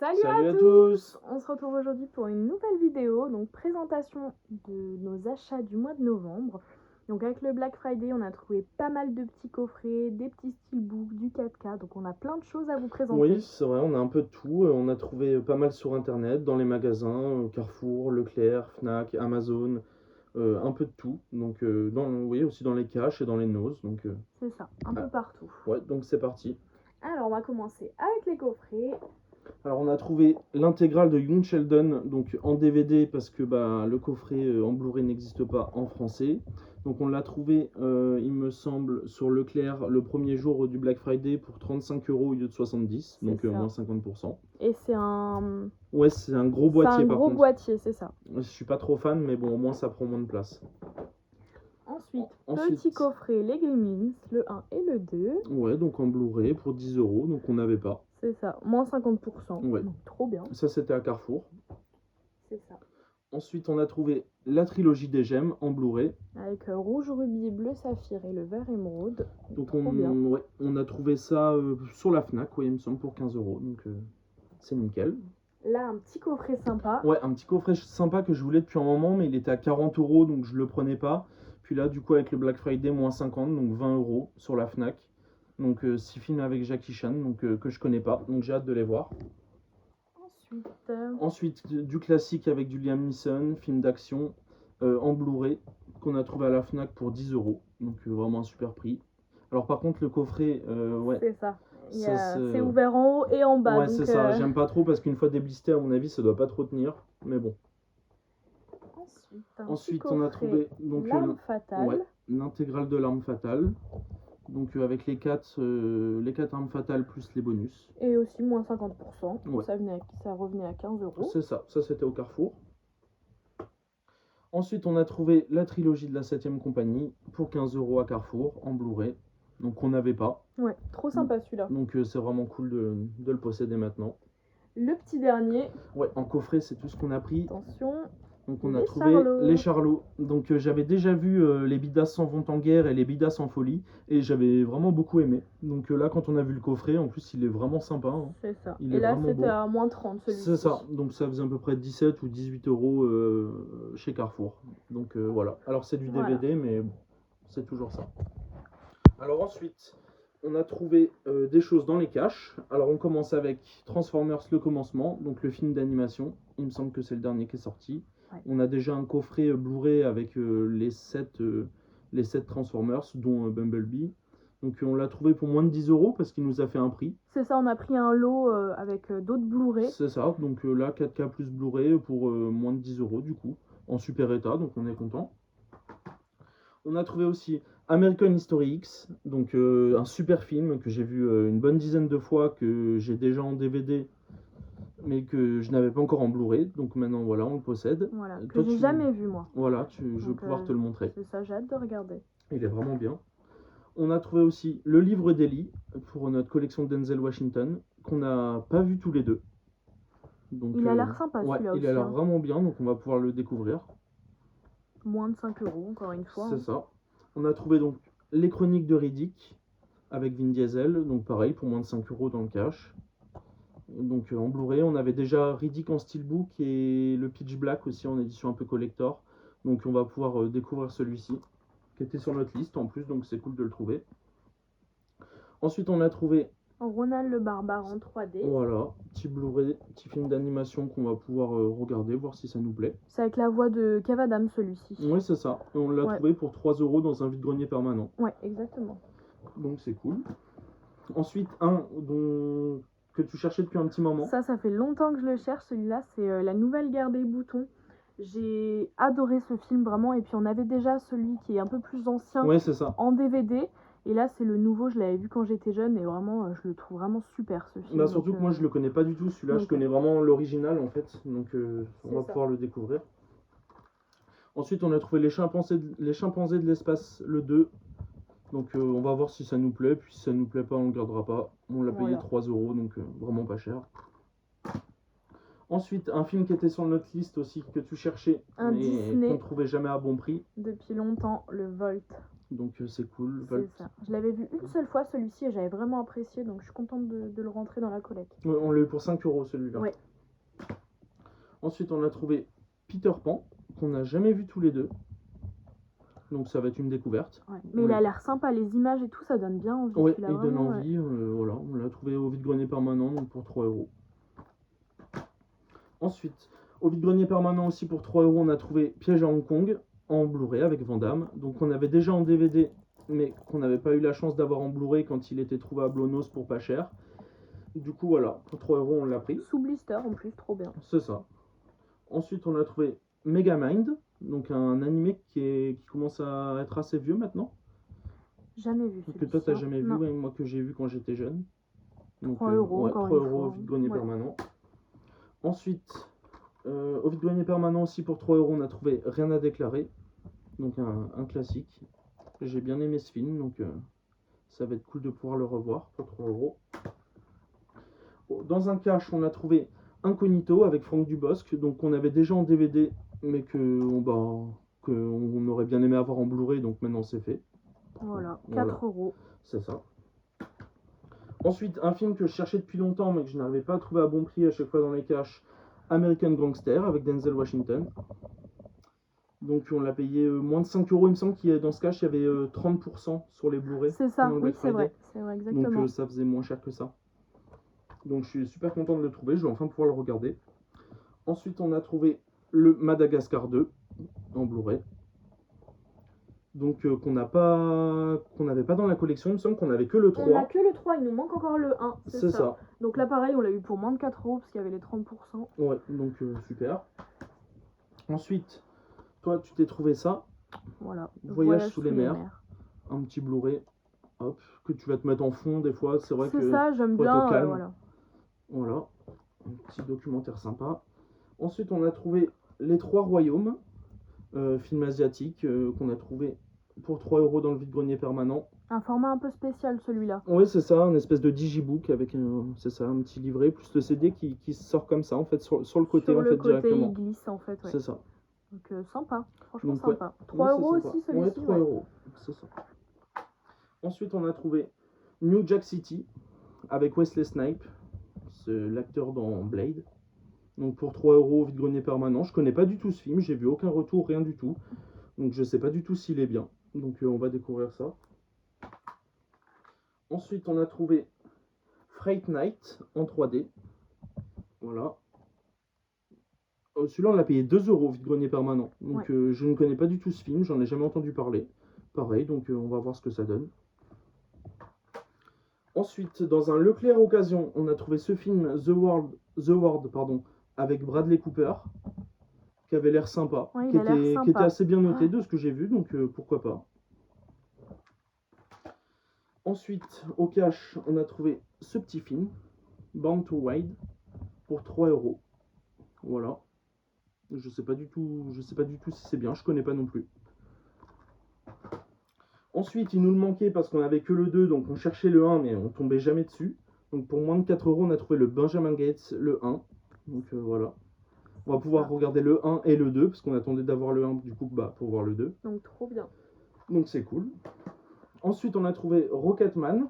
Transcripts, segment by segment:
Salut à tous. On se retrouve aujourd'hui pour une nouvelle vidéo, donc présentation de nos achats du mois de novembre. Donc avec le Black Friday, on a trouvé pas mal de petits coffrets, des petits steelbooks, du 4K, donc on a plein de choses à vous présenter. Oui, c'est vrai, on a un peu de tout. On a trouvé pas mal sur internet, dans les magasins, Carrefour, Leclerc, Fnac, Amazon, un peu de tout. Donc, oui, aussi dans les caches et dans les noses. Donc, c'est ça, un peu partout. Ouais, donc c'est parti. Alors on va commencer avec les coffrets. Alors on a trouvé l'intégrale de Young Sheldon, donc en DVD parce que le coffret en Blu-ray n'existe pas en français. Donc on l'a trouvé, il me semble, sur Leclerc le premier jour du Black Friday pour 35 € au lieu de 70, donc moins 50%. Et c'est un... Ouais, c'est un gros boîtier par contre. C'est un gros boîtier, c'est ça. Je suis pas trop fan, mais bon, au moins ça prend moins de place. Ensuite, petit coffret, les Gremlins, le 1 et le 2. Ouais, donc en Blu-ray pour 10 €, donc on n'avait pas. C'est ça, moins 50%. Ouais. Donc trop bien. Ça, c'était à Carrefour. C'est ça. Ensuite, on a trouvé la trilogie des gemmes en Blu-ray. Avec rouge, rubis, bleu, saphir et le vert émeraude. Donc on a trouvé ça sur la Fnac, ouais, il me semble, pour 15 €. Donc c'est nickel. Là, un petit coffret sympa. Ouais, un petit coffret sympa que je voulais depuis un moment, mais il était à 40 €, donc je le prenais pas. Puis là, du coup, avec le Black Friday, moins 50, donc 20 € sur la Fnac. Donc 6 films avec Jackie Chan, donc que je connais pas, donc j'ai hâte de les voir. Ensuite, du classique avec du Liam Neeson, film d'action en Blu-ray qu'on a trouvé à la Fnac pour 10 €, donc vraiment un super prix. Alors par contre le coffret, ouais. C'est ça. C'est ouvert en haut et en bas. Ouais, c'est ça. J'aime pas trop parce qu'une fois déblisté, à mon avis, ça doit pas trop tenir, mais bon. Ensuite, on a trouvé donc L'Arme Fatale. Ouais, l'intégrale de l'Arme Fatale. Donc avec les 4 armes fatales plus les bonus. Et aussi moins 50%. Ouais. Ça revenait à 15 €. C'est ça. Ça, c'était au Carrefour. Ensuite, on a trouvé la trilogie de la 7ème compagnie pour 15 € à Carrefour en Blu-ray. Donc on n'avait pas. Ouais, trop sympa celui-là. Donc c'est vraiment cool de le posséder maintenant. Le petit dernier. Ouais, en coffret, c'est tout ce qu'on a pris. Attention. Donc on a trouvé les Charlots. Donc j'avais déjà vu les Bidas s'en vont en guerre et les Bidas en folie. Et j'avais vraiment beaucoup aimé. Donc là, quand on a vu le coffret, en plus, il est vraiment sympa. Hein. C'est ça. Et là, c'était à moins 30 celui-ci. C'est ça. Donc ça faisait à peu près 17 ou 18 € chez Carrefour. Donc voilà. Alors c'est du DVD, mais c'est toujours ça. Alors ensuite, on a trouvé des choses dans les caches. Alors on commence avec Transformers le commencement, donc le film d'animation. Il me semble que c'est le dernier qui est sorti. Ouais. On a déjà un coffret Blu-ray avec les 7 Transformers, dont Bumblebee. Donc on l'a trouvé pour moins de 10 € parce qu'il nous a fait un prix. C'est ça, on a pris un lot avec d'autres Blu-ray. C'est ça, donc là 4K plus Blu-ray pour moins de 10 € du coup, en super état, donc on est content. On a trouvé aussi American History X, donc un super film que j'ai vu une bonne dizaine de fois, que j'ai déjà en DVD, mais que je n'avais pas encore en Blu-ray. Donc maintenant, voilà, on le possède. Voilà, que j'ai jamais vu, moi. Voilà, je vais pouvoir te le montrer. C'est ça, j'ai hâte de regarder. Il est vraiment bien. On a trouvé aussi le livre d'Ellie pour notre collection de Denzel Washington, qu'on n'a pas vu tous les deux. Donc, il a l'air sympa, celui-là aussi. Il a l'air vraiment bien, donc on va pouvoir le découvrir. Moins de 5 €, encore une fois. C'est ça. On a trouvé donc les chroniques de Riddick avec Vin Diesel, donc pareil, pour moins de 5 € dans le cash. Donc en Blu-ray, on avait déjà Riddick en steelbook et le Pitch Black aussi en édition un peu collector. Donc on va pouvoir découvrir celui-ci, qui était sur notre liste en plus, donc c'est cool de le trouver. Ensuite, on a trouvé Ronald le Barbare en 3D. Voilà, petit Blu-ray, petit film d'animation qu'on va pouvoir regarder, voir si ça nous plaît. C'est avec la voix de Kev Adams, celui-ci. Oui, c'est ça. Et on l'a trouvé pour 3 € dans un vide-grenier permanent. Ouais, exactement. Donc c'est cool. Ensuite, que tu cherchais depuis un petit moment. Ça fait longtemps que je le cherche. Celui-là, c'est La Nouvelle Guerre des Boutons. J'ai adoré ce film, vraiment. Et puis on avait déjà celui qui est un peu plus ancien, ouais, c'est ça, en DVD. Et là, c'est le nouveau, je l'avais vu quand j'étais jeune, et vraiment, je le trouve vraiment super, ce film. Surtout que moi, je le connais pas du tout, celui-là, je connais vraiment l'original, en fait, donc on va pouvoir le découvrir. Ensuite, on a trouvé les chimpanzés de l'espace, le 2, donc on va voir si ça nous plaît, puis si ça nous plaît pas, on le gardera pas. On l'a payé 3 €, donc vraiment pas cher. Ensuite, un film qui était sur notre liste aussi, que tu cherchais, mais qu'on ne trouvait jamais à bon prix. Depuis longtemps, le Volt. Donc c'est cool. C'est ça. Je l'avais vu une seule fois celui-ci et j'avais vraiment apprécié, donc je suis contente de le rentrer dans la collecte. Ouais, on l'a eu pour 5 euros celui-là. Ouais. Ensuite, on a trouvé Peter Pan, qu'on n'a jamais vu tous les deux. Donc ça va être une découverte. Ouais. Mais il a l'air sympa, les images et tout, ça donne bien envie. Oui, il donne envie. Voilà, on l'a trouvé au vide-grenier permanent, donc pour 3 euros. Ensuite, au vide-grenier permanent aussi pour 3 euros, on a trouvé Piège à Hong Kong en Blu-ray avec Van Damme. Donc on avait déjà en DVD, mais qu'on n'avait pas eu la chance d'avoir en Blu-ray quand il était trouvable au Nos pour pas cher. Du coup, voilà, pour 3 euros, on l'a pris. Sous blister en plus, trop bien. C'est ça. Ensuite, on a trouvé Megamind, donc un animé qui commence à être assez vieux maintenant. Jamais vu. Que toi, t'as jamais vu, ouais, moi que j'ai vu quand j'étais jeune. Donc, 3 euros, ouais, 3 euros au fois. vide-grenier permanent. Ensuite, au vide-grenier permanent aussi pour 3 euros, on a trouvé Rien à déclarer. Donc un classique. J'ai bien aimé ce film, donc ça va être cool de pouvoir le revoir pour 3 euros. Dans un cache, on a trouvé Incognito avec Franck Dubosc, donc on avait déjà en DVD, mais qu'on aurait bien aimé avoir en Blu-ray, donc maintenant c'est fait. Voilà, 4 euros. C'est ça. Ensuite, un film que je cherchais depuis longtemps, mais que je n'arrivais pas à trouver à bon prix à chaque fois dans les caches, American Gangster avec Denzel Washington. Donc on l'a payé moins de 5 euros, il me semble qu'il dans ce cache, il y avait 30% sur les Blu-ray. C'est ça, oui, c'est vrai, exactement. Donc ça faisait moins cher que ça. Donc je suis super content de le trouver, je vais enfin pouvoir le regarder. Ensuite, on a trouvé le Madagascar 2 en Blu-ray. Donc qu'on n'avait pas dans la collection, il me semble qu'on avait que le 3. On a que le 3, il nous manque encore le 1. C'est ça. Donc là pareil, on l'a eu pour moins de 4 euros parce qu'il y avait les 30%. Ouais, donc super. Ensuite, toi tu t'es trouvé ça. Voilà. Voyage sous les mers. Un petit Blu-ray. Hop, que tu vas te mettre en fond des fois, c'est vrai que... C'est ça, j'aime bien, voilà. Un petit documentaire sympa. Ensuite, on a trouvé Les Trois Royaumes, film asiatique qu'on a trouvé pour 3 euros dans le vide-grenier permanent. Un format un peu spécial celui-là. Oui, c'est ça, une espèce de digibook avec c'est ça, un petit livret, plus le CD qui sort comme ça, en fait, sur le côté, sur en le fait, côté, directement. il glisse, en fait, ouais. C'est ça. Donc sympa, franchement donc, sympa. 3 euros aussi celui-ci. Ouais, 3 euros, c'est ça. Ensuite, on a trouvé New Jack City avec Wesley Snipes, c'est l'acteur dans Blade. Donc pour 3 euros au vide-grenier permanent. Je connais pas du tout ce film, j'ai vu aucun retour, rien du tout. Donc je sais pas du tout s'il est bien. Donc on va découvrir ça. Ensuite, on a trouvé Fright Night en 3D. Voilà. Celui-là, on l'a payé 2 euros au vide-grenier permanent. Donc je ne connais pas du tout ce film, j'en ai jamais entendu parler. Pareil, donc on va voir ce que ça donne. Ensuite, dans un Leclerc Occasion, on a trouvé ce film The Ward, avec Bradley Cooper, qui avait l'air sympa, qui était assez bien noté de ce que j'ai vu, donc pourquoi pas. Ensuite, au cash, on a trouvé ce petit film, Born to Ride, pour 3 euros. Voilà. Je sais pas du tout si c'est bien, je connais pas non plus. Ensuite, il nous le manquait parce qu'on avait que le 2, donc on cherchait le 1, mais on tombait jamais dessus. Donc pour moins de 4 euros, on a trouvé le Benjamin Gates, le 1. Donc voilà. On va pouvoir regarder le 1 et le 2, parce qu'on attendait d'avoir le 1 du coup pour voir le 2. Donc trop bien. Donc c'est cool. Ensuite, on a trouvé Rocketman.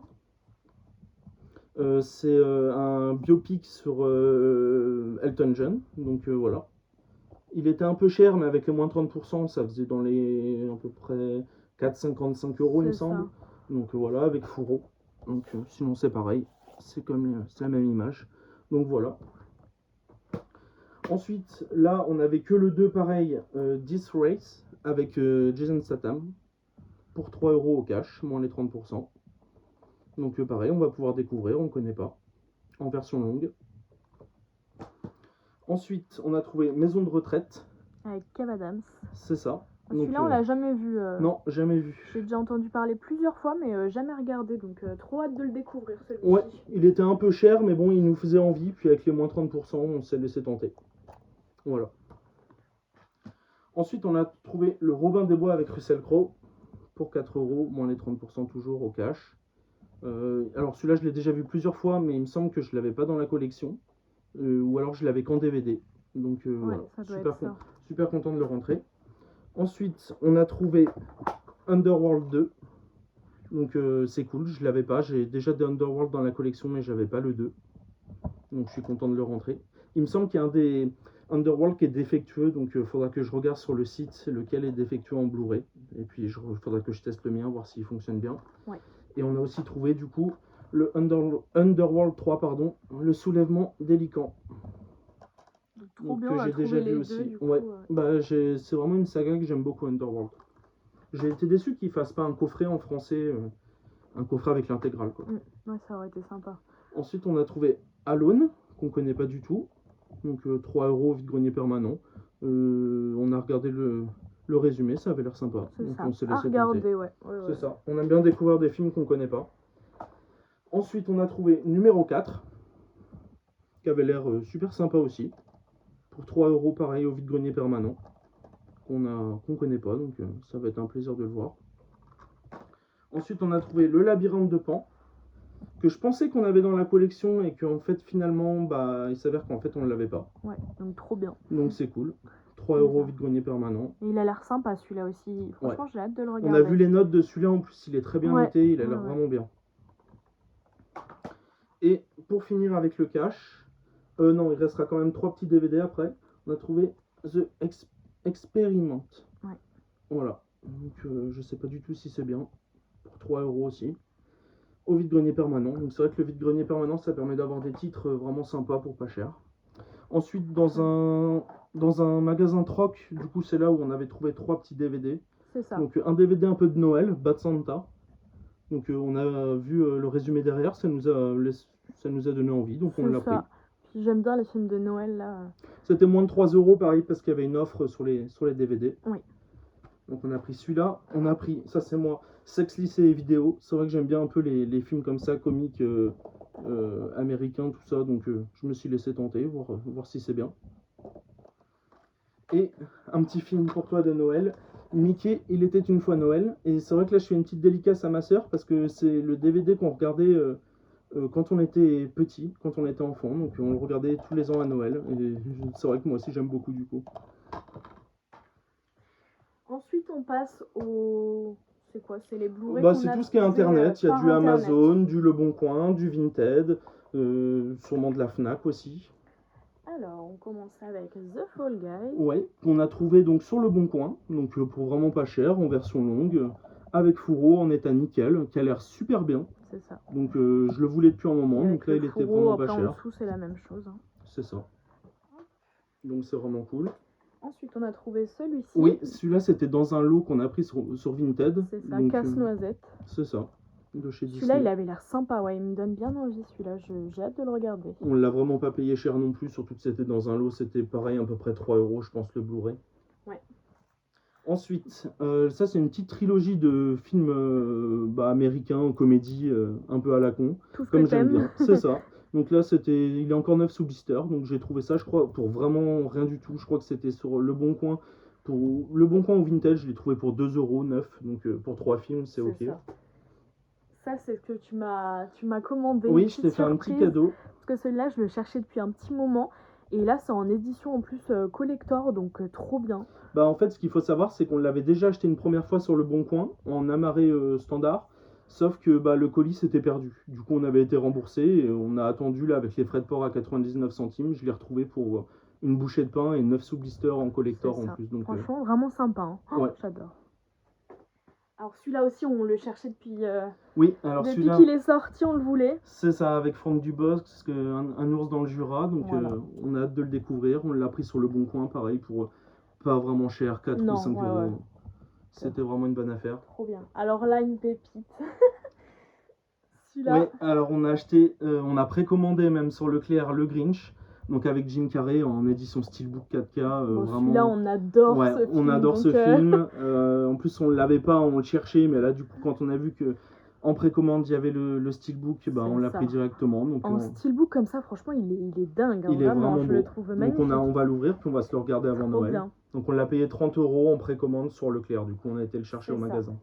C'est un biopic sur Elton John. Donc voilà. Il était un peu cher, mais avec les moins de 30%, ça faisait dans les à peu près 4,55 euros, il me semble. Donc voilà, avec fourreau. Donc sinon c'est pareil, c'est la même image. Donc voilà. Ensuite, là, on avait que le 2 pareil, This Race, avec Jason Statham, pour 3 euros au cash, moins les 30%. Donc pareil, on va pouvoir découvrir, on ne connaît pas, en version longue. Ensuite, on a trouvé Maison de retraite. Avec Kev Adams. C'est ça. Celui-là, on l'a jamais vu. Non, jamais vu. J'ai déjà entendu parler plusieurs fois, mais jamais regardé, donc trop hâte de le découvrir, celui-ci. Ouais, il était un peu cher, mais bon, il nous faisait envie, puis avec les moins 30%, on s'est laissé tenter. Voilà. Ensuite, on a trouvé le Robin des Bois avec Russell Crowe, pour 4 euros, moins les 30% toujours au cash. Alors celui-là, je l'ai déjà vu plusieurs fois, mais il me semble que je ne l'avais pas dans la collection. Ou alors je l'avais qu'en DVD. Donc voilà, super content de le rentrer. Ensuite, on a trouvé Underworld 2. Donc c'est cool, je l'avais pas. J'ai déjà des Underworld dans la collection, mais j'avais pas le 2. Donc je suis content de le rentrer. Il me semble qu'il y a un des Underworld qui est défectueux, donc il faudra que je regarde sur le site lequel est défectueux en Blu-ray. Et puis il faudra que je teste le mien, voir s'il fonctionne bien. Ouais. Et on a aussi trouvé du coup le Underworld 3, pardon, le soulèvement des licans. Trop bien, que on a j'ai trouvé déjà les vu deux, aussi. du coup, Ouais, bah, c'est vraiment une saga que j'aime beaucoup, Underworld. J'ai été déçu qu'ils fassent pas un coffret en français, un coffret avec l'intégrale, quoi. Ouais, ça aurait été sympa. Ensuite, on a trouvé Alone, qu'on connaît pas du tout. Donc 3 € vide-grenier permanent. On a regardé le résumé, ça avait l'air sympa. Donc Ça. on s'est À laissé regarder, tenter. ouais. C'est ça. On aime bien découvrir des films qu'on connaît pas. Ensuite, on a trouvé numéro 4, qui avait l'air super sympa aussi. Pour 3 € pareil au vide-grenier permanent. Qu'on connaît pas, donc ça va être un plaisir de le voir. Ensuite, on a trouvé le labyrinthe de Pan, que je pensais qu'on avait dans la collection et qu'en fait, finalement, bah, il s'avère qu'en fait, on ne l'avait pas. Ouais, donc trop bien. Donc c'est cool. 3 € vide-grenier permanent. Et il a l'air sympa celui-là aussi. Franchement, j'ai hâte de le regarder. On a vu les notes de celui-là en plus, il est très bien noté, il a l'air vraiment bien. Et pour finir avec le cash, non, il restera quand même 3 petits DVD après. On a trouvé The Experiment. Ouais. Voilà. Donc je sais pas du tout si c'est bien. Pour 3 € aussi. Au vide-grenier permanent. Donc c'est vrai que le vide-grenier permanent, ça permet d'avoir des titres vraiment sympas pour pas cher. Ensuite, dans un magasin troc, du coup c'est là où on avait trouvé 3 petits DVD. C'est ça. Donc un DVD un peu de Noël, Bad Santa. Donc on a vu le résumé derrière, ça nous a donné envie, donc on l'a pris. Puis j'aime bien les films de Noël là. C'était moins de 3 € pareil parce qu'il y avait une offre sur les DVD. Oui. Donc on a pris celui-là, on a pris, ça c'est moi, Sex, lycée et vidéo. C'est vrai que j'aime bien un peu les films comme ça, comiques américains, tout ça. Donc je me suis laissé tenter, voir si c'est bien. Et un petit film pour toi de Noël, Mickey, il était une fois Noël. Et c'est vrai que là je fais une petite dédicace à ma soeur parce que c'est le DVD qu'on regardait quand on était petit, quand on était enfant. Donc on le regardait tous les ans à Noël. Et c'est vrai que moi aussi j'aime beaucoup du coup. Ensuite, on passe au... C'est quoi? C'est les Blu-ray bah, c'est tout ce qui est Internet. Il y a du Amazon, du Le Bon Coin, du Vinted, sûrement de la Fnac aussi. Alors, on commence avec The Fall Guy. Ouais, qu'on a trouvé donc sur Le Bon Coin, donc pour vraiment pas cher, en version longue, avec fourreau en état nickel, qui a l'air super bien. C'est ça. Donc je le voulais depuis un moment, donc là il était vraiment pas cher. En dessous, c'est la même chose. Hein. C'est ça. Donc c'est vraiment cool. Ensuite, on a trouvé celui-ci. Oui, celui-là c'était dans un lot qu'on a pris sur Vinted. C'est ça, Casse-Noisette. C'est ça. De chez Disney. Celui-là, il avait l'air sympa, ouais, il me donne bien envie celui-là, j'ai hâte de le regarder. On l'a vraiment pas payé cher non plus, surtout que c'était dans un lot, c'était pareil, à peu près 3 € je pense le Blu-ray. Ouais. Ensuite, ça c'est une petite trilogie de films américains, comédie, un peu à la con, tout ce comme que j'aime bien, c'est ça. Donc là il est encore neuf sous blister, donc j'ai trouvé ça je crois pour vraiment rien du tout, je crois que c'était sur Le Bon Coin. Pour Le Bon Coin au Vintage, je l'ai trouvé pour 2 € neuf, donc pour 3 films c'est ok. Ça, c'est ce que tu m'as commandé. Oui, je t'ai fait un petit cadeau. Parce que celui-là, je le cherchais depuis un petit moment. Et là, c'est en édition en plus collector, donc trop bien. Bah en fait, ce qu'il faut savoir, c'est qu'on l'avait déjà acheté une première fois sur Le Bon Coin, en amarré standard. Sauf que bah, le colis s'était perdu. Du coup, on avait été remboursé et on a attendu là avec les frais de port à 99 centimes. Je l'ai retrouvé pour une bouchée de pain et 9 sous blister en collector en plus. Donc, franchement, vraiment sympa. Hein. Oh, ouais. J'adore. Alors celui-là aussi, on le cherchait depuis. Oui, alors depuis qu'il est sorti, on le voulait. C'est ça, avec Franck Dubosc, un ours dans le Jura. Donc on a hâte de le découvrir. On l'a pris sur Le Bon Coin, pareil, pour pas vraiment cher, 4 ou 5 €. Ouais. C'était vraiment une bonne affaire. Trop bien. Alors là, une pépite. Celui-là. Oui, alors on a acheté, on a précommandé même sur Leclerc le Grinch. Donc avec Jim Carrey en édition Steelbook 4K, bon, vraiment. Celui-là, on adore ce film. On adore ce film. En plus, on ne l'avait pas, on le cherchait, mais là, du coup, quand on a vu que en précommande il y avait le Steelbook, bah, on l'a pris directement. Donc, en Steelbook comme ça, franchement, il est dingue. Hein, il est vraiment beau. Je le trouve magnifique. Donc on va l'ouvrir, puis on va se le regarder avant Noël. Bien. Donc on l'a payé 30 € en précommande sur Leclerc. Du coup, on a été le chercher au magasin.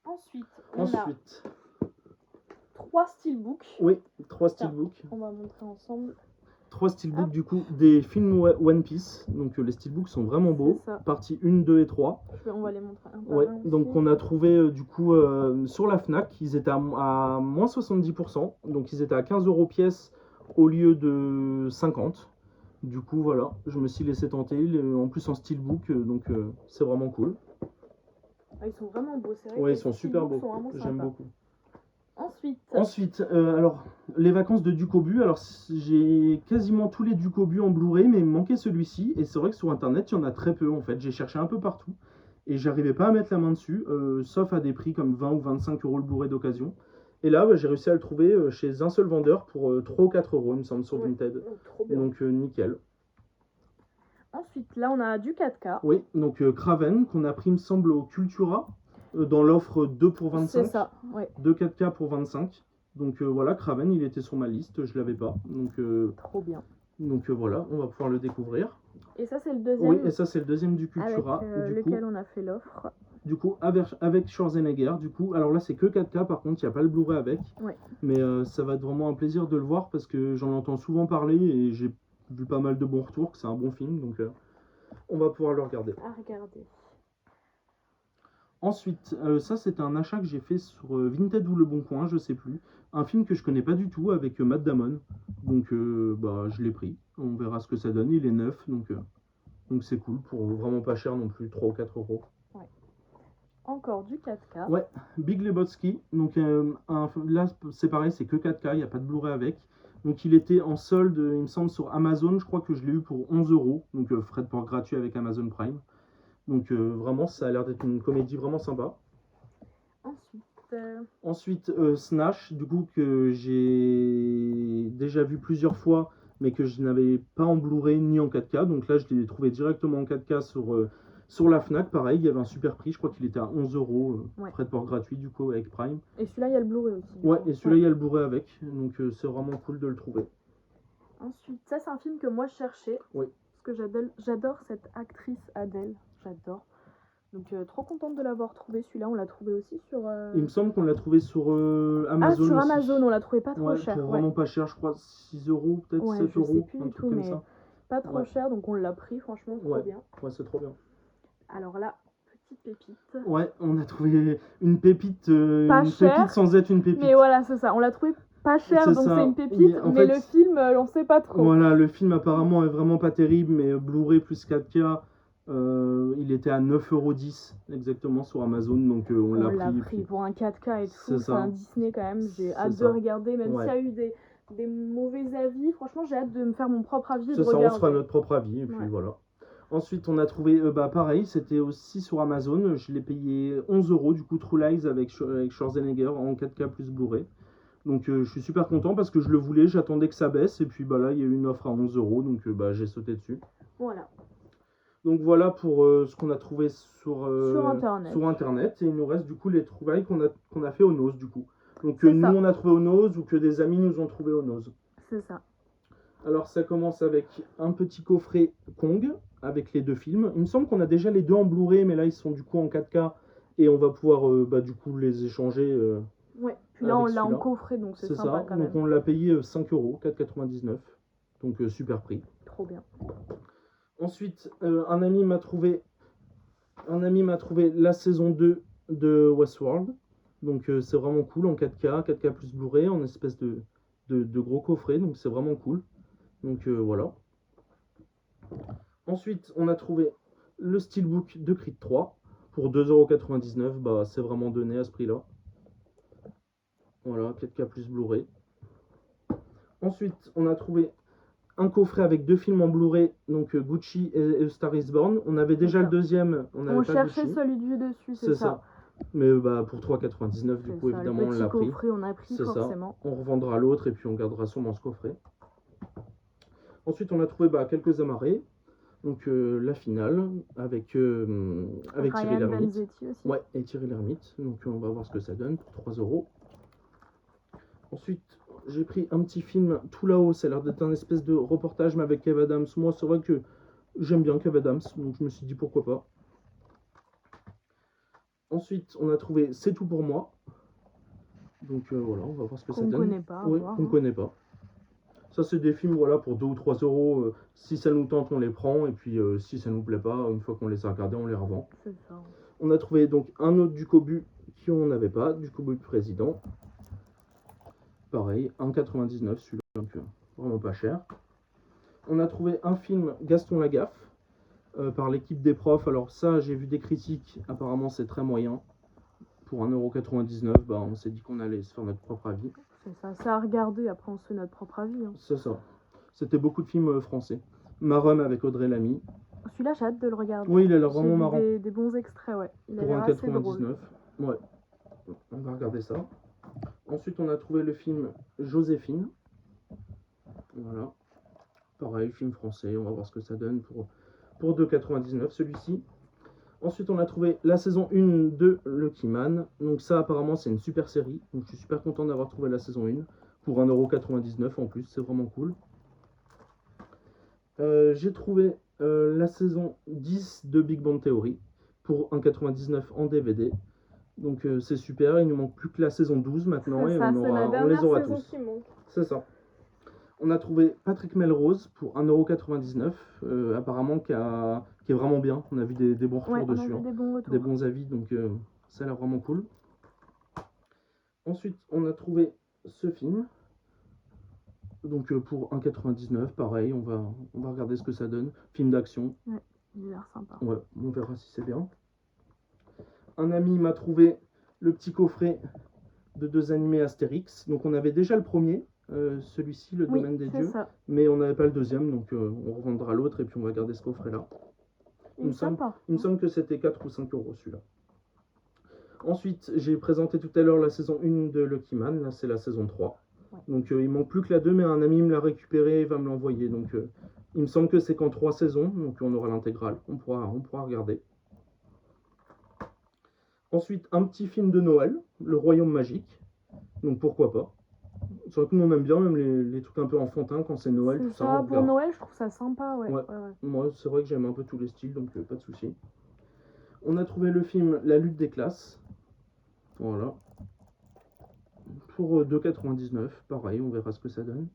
Ensuite, on a 3 Steelbooks. Oui, 3 Steelbooks. On va montrer ensemble. 3 steelbooks Hop. du coup des films One Piece. Donc les steelbooks sont vraiment beaux. C'est ça. Partie 1, 2 et 3. On va les montrer un par Ouais, un aussi. donc on a trouvé du coup sur la Fnac, ils étaient à moins 70%. Donc ils étaient à 15 € pièce au lieu de 50. Du coup voilà, je me suis laissé tenter. En plus en steelbook, donc c'est vraiment cool. Ah, ils sont vraiment beaux, c'est vrai. Ouais, que ils sont les super steelbooks beau. sont vraiment J'aime sympas. beaucoup. Ensuite, Alors, les vacances de Ducobu. Alors, j'ai quasiment tous les Ducobu en Blu-ray, mais il me manquait celui-ci. Et c'est vrai que sur internet, il y en a très peu en fait. J'ai cherché un peu partout et j'arrivais pas à mettre la main dessus, sauf à des prix comme 20 ou 25 € le Blu-ray d'occasion. Et là, j'ai réussi à le trouver chez un seul vendeur pour 3 ou 4 €, il me semble, sur ouais, Vinted. trop bien. Donc, nickel. Ensuite, là, on a du 4K. Oui, donc Craven, qu'on a pris, il me semble, au Cultura, dans l'offre 2 pour 25. C'est ça, ouais. 2 4K pour 25. Donc voilà, Craven, il était sur ma liste, je l'avais pas. Trop bien. Donc voilà, on va pouvoir le découvrir. Et ça, c'est le deuxième. Oui, et ça, c'est le deuxième du Cultura. Avec lequel on a fait l'offre. Du coup, avec Schwarzenegger. Du coup, alors là, c'est que 4K, par contre, il n'y a pas le Blu-ray avec. Ouais. Mais ça va être vraiment un plaisir de le voir parce que j'en entends souvent parler et j'ai vu pas mal de bons retours, que c'est un bon film. Donc on va pouvoir le regarder. À regarder. Ensuite, ça c'est un achat que j'ai fait sur Vinted ou Le Bon Coin, je sais plus. Un film que je connais pas du tout avec Matt Damon. Donc je l'ai pris. On verra ce que ça donne. Il est neuf, donc c'est cool pour vraiment pas cher non plus, 3 ou 4 €. Ouais. Encore du 4K. Ouais, Big Lebowski. Donc là c'est pareil, c'est que 4K, il n'y a pas de Blu-ray avec. Donc il était en solde, il me semble, sur Amazon. Je crois que je l'ai eu pour 11 €. Donc frais de port gratuit avec Amazon Prime. Donc vraiment, ça a l'air d'être une comédie vraiment sympa. Ensuite, Snatch, du coup, que j'ai déjà vu plusieurs fois, mais que je n'avais pas en Blu-ray ni en 4K. Donc là, je l'ai trouvé directement en 4K sur la Fnac. Pareil, il y avait un super prix. Je crois qu'il était à 11 €, ouais. frais de port gratuit, du coup, avec Prime. Et celui-là, il y a le Blu-ray aussi. Ouais, et celui-là, il y a le Blu-ray avec. Donc c'est vraiment cool de le trouver. Ensuite, ça, c'est un film que moi, je cherchais. Oui. Parce que j'adore cette actrice Adèle. J'adore. Donc trop contente de l'avoir trouvé. Celui-là, on l'a trouvé aussi sur... Il me semble qu'on l'a trouvé sur Amazon. Ah, sur aussi. Amazon, on l'a trouvé pas trop cher. Pour vraiment pas cher, je crois 6 €, peut-être 7 je €, sais plus un du truc tout, comme mais ça. pas trop cher, donc on l'a pris, franchement, trop bien. Ouais, c'est trop bien. Alors là, petite pépite. Ouais, on a trouvé une pépite, pépite sans être une pépite. Mais voilà, c'est ça, on l'a trouvé pas cher, donc c'est une pépite, mais le film, on sait pas trop. Voilà, le film apparemment est vraiment pas terrible, mais Blu-ray plus 4K, il était à 9,10 € exactement sur Amazon, donc on l'a pris. Pour un 4K et tout, c'est un Disney quand même, j'ai hâte de regarder, même s'il y a eu des mauvais avis, franchement j'ai hâte de me faire mon propre avis et de regarder. On se fera notre propre avis, et puis voilà. Ensuite, on a trouvé, pareil, c'était aussi sur Amazon, je l'ai payé 11 €, du coup True Lies avec Schwarzenegger en 4K plus Blu-ray. Donc je suis super content parce que je le voulais, j'attendais que ça baisse, et puis là il y a eu une offre à 11 €, donc j'ai sauté dessus. Voilà. Donc voilà pour ce qu'on a trouvé sur internet, et il nous reste du coup les trouvailles qu'on a fait au Nose du coup. Donc que nous on a trouvé au Nose ou que des amis nous ont trouvé au Nose. C'est ça. Alors ça commence avec un petit coffret Kong avec les deux films. Il me semble qu'on a déjà les deux en Blu-ray, mais là ils sont du coup en 4K et on va pouvoir du coup les échanger. Ouais, puis là on l'a en coffret, donc c'est sympa ça. quand même. Donc on l'a payé 5 €, 4,99 €. Donc super prix. Trop bien. Ensuite, un ami m'a trouvé la saison 2 de Westworld. Donc c'est vraiment cool en 4K plus Blu-ray, en espèce de gros coffret, donc c'est vraiment cool. Donc voilà. Ensuite, on a trouvé le Steelbook de Creed 3 pour 2,99 €. C'est vraiment donné à ce prix-là. Voilà, 4K plus Blu-ray. Ensuite, on a trouvé un coffret avec deux films en Blu-ray, donc Gucci et Star is Born. On avait déjà le deuxième, on cherchait celui du dessus, c'est ça. Mais pour 3,99 € du coup, évidemment, on l'a pris. Coffret, on a pris forcément. Ça. On revendra l'autre et puis on gardera sûrement ce coffret. Ensuite, on a trouvé quelques amarrés. Donc la finale avec Thierry Lhermitte. Ouais, et Thierry Lhermitte. Donc on va voir ce que ça donne pour 3 €. Ensuite, j'ai pris un petit film tout là-haut. Ça a l'air d'être un espèce de reportage, mais avec Kev Adams. Moi, c'est vrai que j'aime bien Kev Adams, donc je me suis dit pourquoi pas. Ensuite, on a trouvé C'est tout pour moi. Donc voilà, on va voir ce que ça donne. Qu'on connaît pas. Oui, qu'on connaît pas. Ça, c'est des films voilà, pour 2 ou 3 euros. Si ça nous tente, on les prend. Et puis, si ça nous plaît pas, une fois qu'on les a regardés, on les revend. C'est ça. On a trouvé donc un autre du Cobu qui on n'avait pas, du Cobu président. Pareil, 1,99 celui-là, donc vraiment pas cher. On a trouvé un film Gaston Lagaffe par l'équipe des profs. Alors ça, j'ai vu des critiques, apparemment c'est très moyen. Pour 1,99 €, bah, on s'est dit qu'on allait se faire notre propre avis. C'est ça, c'est à regarder, après on se fait notre propre avis. Hein. C'est ça. C'était beaucoup de films français. Marum avec Audrey Lamy. Celui-là, j'ai hâte de le regarder. Oui, il a l'air vraiment marrant. Des bons extraits, ouais. Il a Pour l'air assez drôle. 1,99 €. Ouais. On va regarder ça. Ensuite, on a trouvé le film Joséphine. Voilà. Pareil, film français. On va voir ce que ça donne pour 2,99 € celui-ci. Ensuite, on a trouvé la saison 1 de Lucky Man. Donc ça, apparemment, c'est une super série. Donc je suis super content d'avoir trouvé la saison 1 pour 1,99 € en plus. C'est vraiment cool. J'ai trouvé la saison 10 de Big Bang Theory pour 1,99 € en DVD. Donc c'est super. Il nous manque plus que la saison 12 maintenant et on les aura tous. C'est ça. On a trouvé Patrick Melrose pour 1,99 €, apparemment qui est vraiment bien. On a vu des bons retours dessus. On a vu des bons retours. Des bons avis, donc ça a l'air vraiment cool. Ensuite, on a trouvé ce film. Donc pour 1,99 €, pareil, on va regarder ce que ça donne. Film d'action. Ouais, il a l'air sympa. Ouais, on verra si c'est bien. Un ami m'a trouvé le petit coffret de 2 animés Astérix. Donc on avait déjà le premier. Celui-ci, le domaine des dieux, ça. Mais on n'avait pas le deuxième, donc on revendra l'autre et puis on va garder ce coffret là. Il me semble que c'était 4 ou 5 € celui-là. Ensuite, j'ai présenté tout à l'heure la saison 1 de Lucky Man, là c'est la saison 3. Ouais. Donc il manque plus que la 2, mais un ami me l'a récupéré et va me l'envoyer. Donc il me semble que c'est qu'en 3 saisons, donc on aura l'intégrale, on pourra regarder. Ensuite, un petit film de Noël, Le Royaume Magique, donc pourquoi pas. C'est vrai que nous on aime bien même les trucs un peu enfantins quand c'est Noël. Tout ça, pour Noël, je trouve ça sympa, ouais. Moi, c'est vrai que j'aime un peu tous les styles, donc pas de souci. On a trouvé le film La lutte des classes. Voilà. Pour 2,99 €, pareil, on verra ce que ça donne.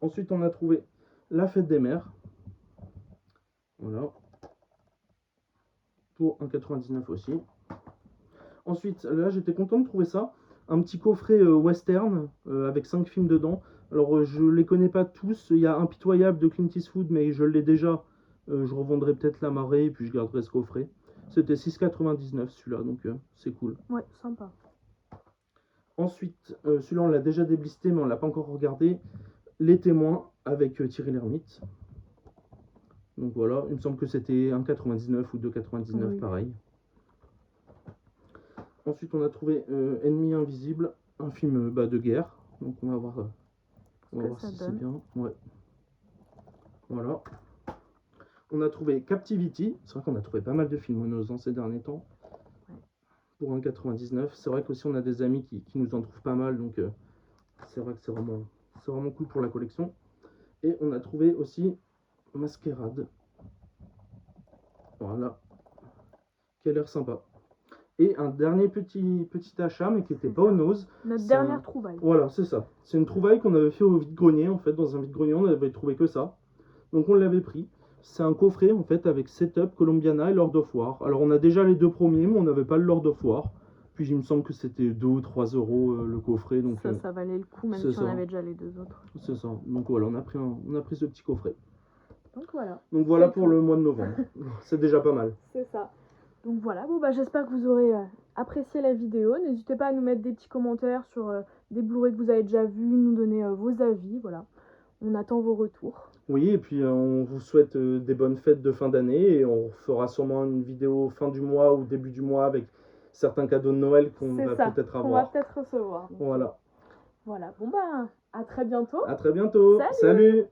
Ensuite, on a trouvé La fête des mères. Voilà. Pour 1,99 € aussi. Ensuite, là, j'étais content de trouver ça. Un petit coffret western avec 5 films dedans. Alors je les connais pas tous, il y a Impitoyable de Clint Eastwood, mais je l'ai déjà. Je revendrai peut-être La Marée et puis je garderai ce coffret. C'était 6,99 € celui-là, donc c'est cool. Ouais, sympa. Ensuite, celui-là on l'a déjà déblisté mais on l'a pas encore regardé. Les Témoins avec Thierry Lhermitte. Donc voilà, il me semble que c'était 1,99 € ou 2,99 €, pareil. Ensuite, on a trouvé Ennemi Invisible, un film de guerre. Donc on va voir, si c'est bien. Ouais. Voilà. On a trouvé Captivity. C'est vrai qu'on a trouvé pas mal de films dans ces derniers temps. Pour 1,99 €. C'est vrai qu'aussi on a des amis qui nous en trouvent pas mal. Donc c'est vrai que c'est vraiment cool pour la collection. Et on a trouvé aussi Masquerade. Voilà. Qui a l'air sympa. Et un dernier petit achat, mais qui n'était pas au nose. Notre dernière trouvaille. Voilà, c'est ça. C'est une trouvaille qu'on avait fait au vide-grenier, en fait. Dans un vide-grenier, on n'avait trouvé que ça. Donc on l'avait pris. C'est un coffret, en fait, avec Setup, Colombiana et Lord of War. Alors on a déjà les 2 premiers, mais on n'avait pas le Lord of War. Puis il me semble que c'était 2 ou 3 € le coffret. Donc ça valait le coup, même si on avait déjà les 2 autres. C'est ça. Donc voilà, on a pris ce petit coffret. Donc voilà pour le mois de novembre. C'est déjà pas mal. C'est ça. Donc voilà, bon j'espère que vous aurez apprécié la vidéo. N'hésitez pas à nous mettre des petits commentaires sur des Blu-ray que vous avez déjà vus, nous donner vos avis, voilà. On attend vos retours. Oui, et puis on vous souhaite des bonnes fêtes de fin d'année et on fera sûrement une vidéo fin du mois ou début du mois avec certains cadeaux de Noël qu'on va peut-être avoir. On va peut-être recevoir. Voilà. Voilà, bon à très bientôt. À très bientôt. Salut.